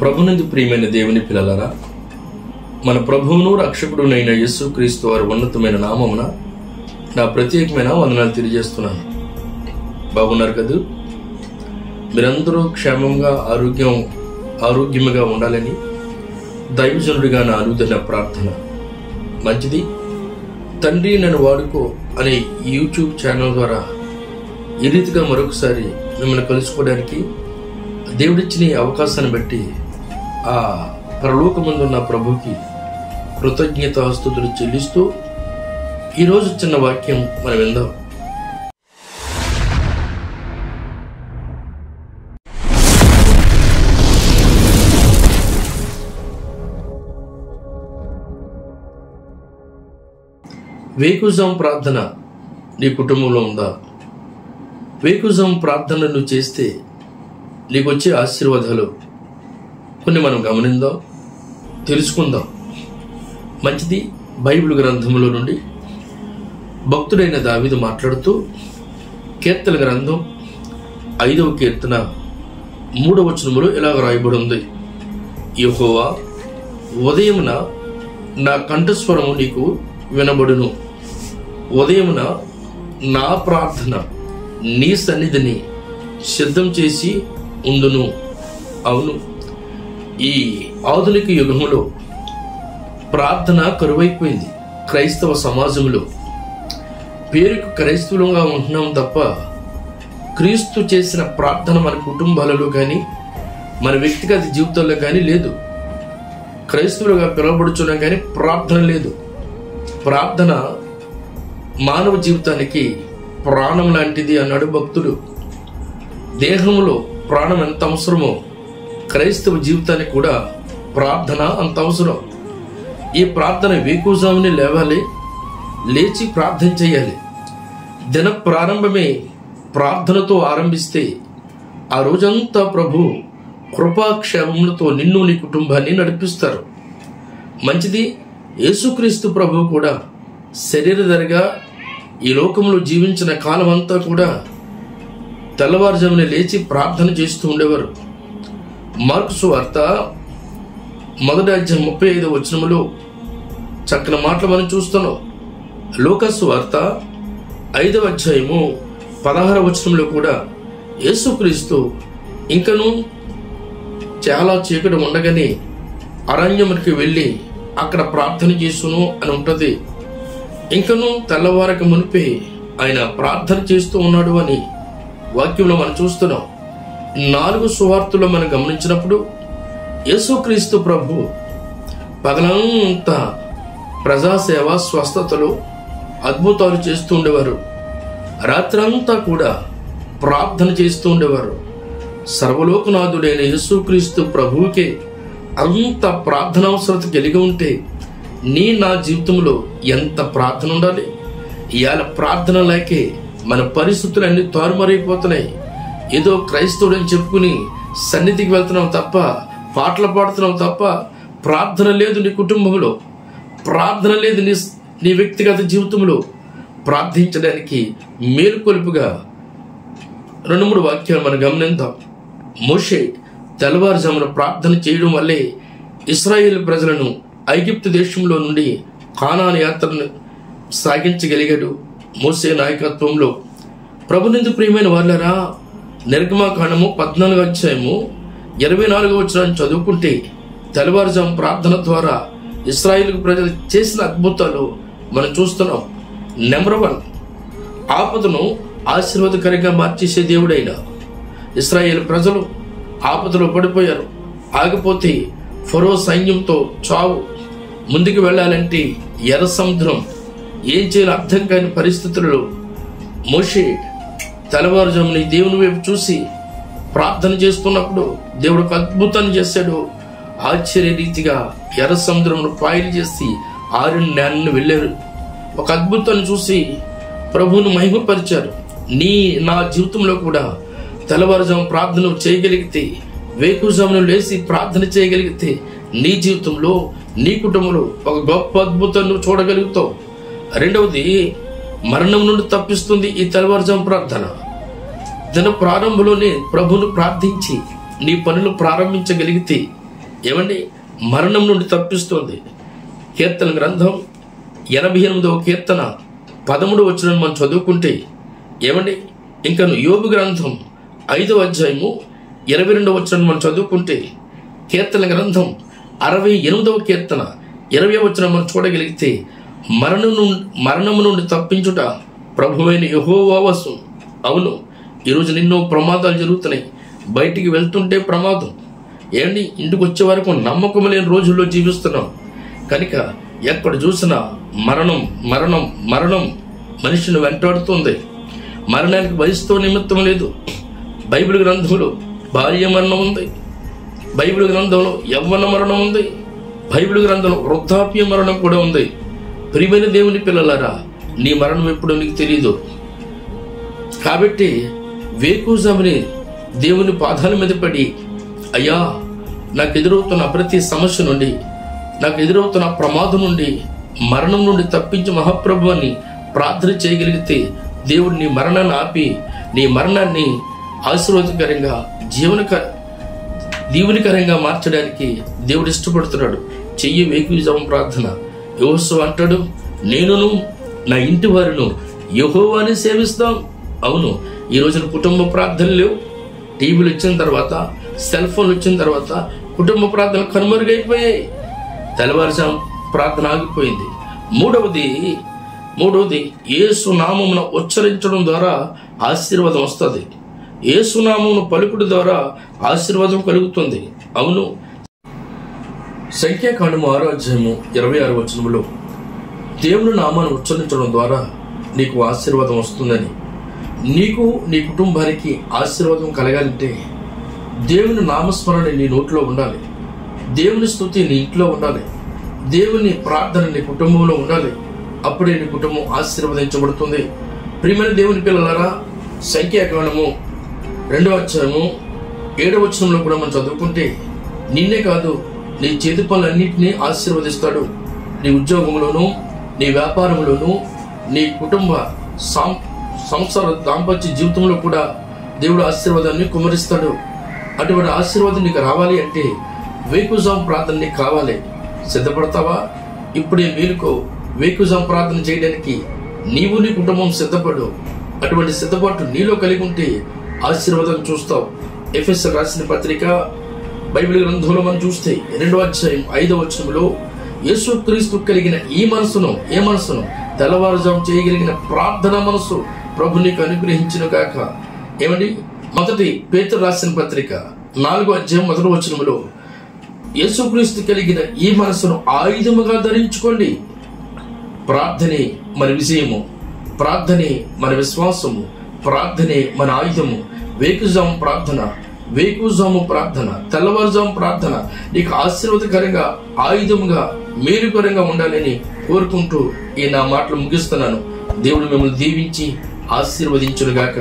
ప్రభునందు ప్రియమైన దేవుని పిల్లలారా, మన ప్రభువును రక్షకుడునైన యేసుక్రీస్తు వారి ఉన్నతమైన నామమున నా ప్రత్యేకమైన వందనాలు తెలియజేస్తున్నాను. బాగున్నారు కదూ? మీరందరూ క్షేమంగా ఆరోగ్యముగా ఉండాలని దైవజనుడిగా నా అనుదిన ప్రార్థన. మంచిది. తండ్రి నన్ను వాడుకో అనే యూట్యూబ్ ఛానల్ ద్వారా ఈ రీతిగా మరొకసారి మిమ్మల్ని కలుసుకోవడానికి దేవుడిచ్చిన ఈ అవకాశాన్ని బట్టి ఆ పరలోకమందున్న ప్రభుకి కృతజ్ఞతాస్తుతులు చెల్లిస్తూ ఈరోజు చిన్న వాక్యం మనం విందాం. వేకుజాం ప్రార్థన నీ కుటుంబంలో ఉందా? వేకుజాం ప్రార్థన నువ్వు చేస్తే నీకు వచ్చే ఆశీర్వాదాలు కొన్ని మనం గమనిందాం, తెలుసుకుందాం. మంచిది. బైబిల్ గ్రంథంలో నుండి భక్తుడైన దావీదు మాట్లాడుతూ కీర్తన గ్రంథం 5వ కీర్తన 3వ వచనములో ఇలాగ రాయబడి ఉంది: యెహోవా, ఉదయమున నా కంఠస్వరము నీకు వినబడును, ఉదయమున నా ప్రార్థన నీ సన్నిధిని సిద్ధం చేసి ఉండును. అవును, ఈ ఆధునిక యుగంలో ప్రార్థన కరువైపోయింది. క్రైస్తవ సమాజంలో పేరుకు క్రైస్తవులుగా ఉంటున్నాం తప్ప క్రీస్తు చేసిన ప్రార్థన మన కుటుంబాలలో కానీ మన వ్యక్తిగత జీవితాల్లో కానీ లేదు. క్రైస్తవులుగా పిలువబడుచున్నాం కానీ ప్రార్థన లేదు. ప్రార్థన మానవ జీవితానికి ప్రాణం లాంటిది అన్నాడు భక్తుడు. దేహంలో ప్రాణం ఎంత అవసరమో క్రైస్తవ జీవితానికి కూడా ప్రార్థన అంత అవసరం. ఈ ప్రార్థన వేకుజామునే లేవాలి, లేచి ప్రార్థన చేయాలి. దిన ప్రారంభమే ప్రార్థనతో ఆరంభిస్తే ఆ రోజంతా ప్రభు కృపాక్షేమములతో నిన్ను నీ కుటుంబాన్ని నడిపిస్తారు. మంచిది. యేసుక్రీస్తు ప్రభు కూడా శరీరధరిగా ఈ లోకంలో జీవించిన కాలం అంతా కూడా తెల్లవారుజామున లేచి ప్రార్థన చేస్తూ ఉండేవారు. మార్కు సువార్త 1వ అధ్యాయం 35వ వచనములో చక్కని మాటలు మనం చూస్తున్నాం. లూకా సువార్త 5వ అధ్యాయము 16వ వచనంలో కూడా యేసుక్రీస్తు ఇంకను చాలా చీకటి ఉండగానే అరణ్యమునికి వెళ్ళి అక్కడ ప్రార్థన చేసును అని ఉంటుంది. ఇంకను తెల్లవారక మునిపే ఆయన ప్రార్థన చేస్తూ ఉన్నాడు అని వాక్యంలో మనం చూస్తున్నాం. 4 సువార్తల్లో మనం గమనించినప్పుడు యేసుక్రీస్తు ప్రభు పగలంతా ప్రజాసేవ, స్వస్థతలు, అద్భుతాలు చేస్తూ ఉండేవారు. రాత్రంతా కూడా ప్రార్థన చేస్తూ ఉండేవారు. సర్వలోకనాథుడైన యేసుక్రీస్తు ప్రభువుకే అంత ప్రార్థన అవసరత కలిగి ఉంటే నా జీవితంలో ఎంత ప్రార్థన ఉండాలి? ఇవాళ ప్రార్థన లేకే మన పరిస్థితులన్నీ తారుమారైపోతున్నాయి. ఏదో క్రైస్తవుడని చెప్పుకుని సన్నిధికి వెళ్తున్నాం తప్ప, పాటలు పాడుతున్నాం తప్ప ప్రార్థన లేదు నీ కుటుంబంలో, ప్రార్థన లేదు నీ వ్యక్తిగత జీవితంలో. ప్రార్థించడానికి మేలుకొలుపుగా 2-3 వాక్యాలు మనం గమనిద్దాం. మోషే తెల్లవారుజామున ప్రార్థన చేయడం వల్లే ఇశ్రాయేలు ప్రజలను ఐగుప్తు దేశంలో నుండి కానాను యాత్రను సాగించగలిగాడు. మోసే నాయకత్వంలో. ప్రభునందు ప్రియమైన వాళ్ళారా, నిర్గమాకాండము 14వ అధ్యాయము 24వ వచనాన్ని చదువుకుంటే తెల్లవారుజాము ప్రార్థన ద్వారా ఇశ్రాయేలు ప్రజలు చేసిన అద్భుతాలు మనం చూస్తున్నాం. నెంబర్ 1, ఆపదను ఆశీర్వాదకరంగా మార్చేసే దేవుడైన ఇశ్రాయేలు ప్రజలు ఆపదలో పడిపోయారు. ఆగిపోతే ఫరో సైన్యంతో చావు. ముందుకు వెళ్ళాలంటే ఎర్ర సముద్రం. ఏం చేయాలో అర్థం కాని పరిస్థితుల్లో మోషే తెల్లవారుజామున దేవుని వైపు చూసి ప్రార్థన చేస్తున్నప్పుడు దేవుడు ఒక అద్భుతాన్ని చేశాడు. ఆశ్చర్య రీతిగా ఎర్ర సముద్రంలో పాయలు చేసి ఆరిన నేలను వెళ్ళారు. ఒక అద్భుతాన్ని చూసి ప్రభువును మహిమపరిచారు. నా జీవితంలో కూడా తెల్లవారుజాము ప్రార్థన చేయగలిగితే, వేకుజామున లేచి ప్రార్థన చేయగలిగితే నీ జీవితంలో, నీ కుటుంబంలో ఒక గొప్ప అద్భుతాన్ని చూడగలుగుతావు. రెండవది, మరణం నుండి తప్పిస్తుంది ఈ తెల్లవారుజాము ప్రార్థన. దిన ప్రారంభంలోనే ప్రభువును ప్రార్థించి నీ పనులు ప్రారంభించగలిగితే ఏమండి మరణం నుండి తప్పిస్తుంది. కీర్తన గ్రంథం 88వ కీర్తన 13వ వచనం మనం చదువుకుంటే ఏమండి ఇంకను యోబు గ్రంథం 5వ అధ్యాయము 22వ వచనం మనం చదువుకుంటే కీర్తన గ్రంథం 68వ కీర్తన 20వ వచనం మనం చూడగలిగితే మరణము నుండి తప్పించుట ప్రభువైన యెహోవా వశం. అవును, ఈరోజు ఎన్నో ప్రమాదాలు జరుగుతున్నాయి. బయటికి వెళ్తుంటే ప్రమాదం, ఏంటి ఇంటికి వచ్చే వరకు నమ్మకం లేని రోజుల్లో జీవిస్తున్నాం. కనుక ఎక్కడ చూసినా మరణం మరణం మరణం మనిషిని వెంటాడుతుంది. మరణానికి వయసుతో నిమిత్తం లేదు. బైబిల్ గ్రంథంలో భార్య మరణం ఉంది, బైబిల్ గ్రంథంలో యవ్వన మరణం ఉంది, బైబిల్ గ్రంథంలో వృద్ధాప్య మరణం కూడా ఉంది. ప్రియమైన దేవుని పిల్లలారా, నీ మరణం ఎప్పుడో నీకు తెలియదు. కాబట్టి వేకుజాముని దేవుని పాదాల మీద పడి, అయ్యా నాకు ఎదురవుతున్న ప్రతి సమస్య నుండి, నాకు ఎదురవుతున్న ప్రమాదం నుండి, మరణం నుండి తప్పించి మహాప్రభు అని ప్రార్థన చేయగలిగితే దేవుడు నీ మరణాన్ని ఆపి నీ మరణాన్ని ఆశీర్వాదకరంగా దీవునికరంగా మార్చడానికి దేవుడు ఇష్టపడుతున్నాడు. చెయ్యి వేకుజాము ప్రార్థన. యెహోషువ అంటాడు, నేనును నా ఇంటి వారిను యెహోవాని సేవిస్తాం. అవును, ఈ రోజున కుటుంబ ప్రార్థనలు లేవు. టీవీలు వచ్చిన తర్వాత, సెల్ ఫోన్లు వచ్చిన తర్వాత కుటుంబ ప్రార్థనలు కనుమరుగైపోయాయి. తెల్లవారుజాము ప్రార్థన ఆగిపోయింది. మూడవది యేసు నామమును ఉచ్చరించడం ద్వారా ఆశీర్వాదం వస్తుంది. యేసు నామమును పలుకుడు ద్వారా ఆశీర్వాదం కలుగుతుంది. అవును, సంఖ్యాకాండము 6వ అధ్యాయము 26వ వచనములో దేవుని నామాన్ని ఉచ్చరించడం ద్వారా నీకు ఆశీర్వాదం వస్తుందని, నీకు నీ కుటుంబానికి ఆశీర్వాదం కలగాలంటే దేవుని నామస్మరణ నీ నోట్లో ఉండాలి, దేవుని స్తుతి నీ ఇంట్లో ఉండాలి, దేవుని ప్రార్థన నీ కుటుంబంలో ఉండాలి. అప్పుడే నీ కుటుంబం ఆశీర్వదించబడుతుంది. ప్రియమైన దేవుని పిల్లలారా, సంఖ్యాకాండము 2వ అధ్యాయము 7వ వచనంలో కూడా మనం చదువుకుంటే, నిన్నే కాదు నీ చేతి పనులన్నింటినీ ఆశీర్వదిస్తాడు. నీ ఉద్యోగంలోనూ, నీ వ్యాపారంలోనూ, నీ కుటుంబ సంసార దాంపత్య జీవితంలో కూడా దేవుడు ఆశీర్వాదాన్ని కుమరిస్తాడు. అటువంటి ఆశీర్వాదం నీకు రావాలి అంటే వేకుజాము ప్రార్థన నీకు కావాలి. సిద్ధపడతావా? ఇప్పుడే మేలుకో. వేకుజాము ప్రార్థన చేయడానికి నీవు నీ కుటుంబం సిద్ధపడు. అటువంటి సిద్ధపాటు నీలో కలిగి ఉంటే ఆశీర్వాదం చూస్తావు. ఎఫెసీయులకు రాసిన పత్రిక బైబిల్ గ్రంథంలో మనం చూస్తే 2వ అధ్యాయం 5వ వచనంలో యేసుక్రీస్తు కలిగిన ఈ మనసును, ఏ మనసును? తెల్లవారుజాము చేయగలిగిన ప్రార్థన మనసు ప్రభు నీకు అనుగ్రహించును గాక. ఏమండి, మొదటి పేతురు రాసిన పత్రిక 4వ అధ్యాయం 1వ వచనంలో యేసుక్రీస్తు కలిగిన ఈ మనసును ఆయుధముగా ధరించుకోండి. ప్రార్థనే మన విజయము, ప్రార్థనే మన విశ్వాసము, ప్రార్థనే మన ఆయుధము. వేకుజాము ప్రార్థన, వేకుజాము ప్రార్థన, తెల్లవారుజాము ప్రార్థన నీకు ఆశీర్వాదకరంగా, ఆయుధముగా, మేలుకరంగా ఉండాలని కోరుకుంటూ ఈ నా మాటలు ముగిస్తున్నాను. దేవుడు మిమ్మల్ని దీవించి ఆశీర్వదించునుగాక.